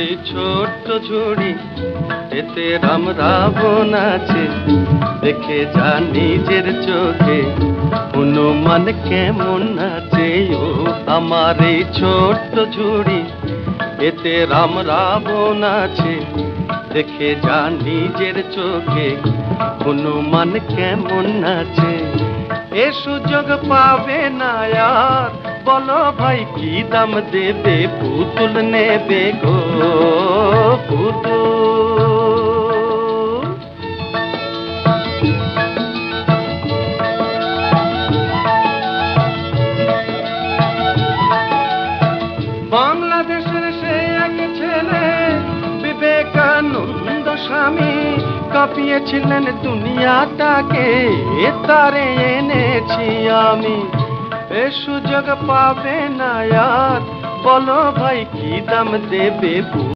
এই ছোট্ট ঝুড়ি এতে রাম রাবণ আছে, দেখে যা নিজের চোখে হনুমান কেমন আছে। ও আমার এই ছোট্ট ঝুড়ি এতে রাম রাবণ আছে, দেখে যা নিজের চোখে হনুমান কেমন আছে। এ সুযোগ পাবে না আর, বলো ভাই কি দাম দেবে, পুতুল নেবে গো পুতুল। বাংলাদেশের সে এক ছেলে বিবেকানন্দ স্বামী, কাঁপিয়েছিলেন দুনিয়াটাকে, তারে এনেছি আমি। এ সুযোগ পাবে না আর, বলো ভাই কি দাম দেবে।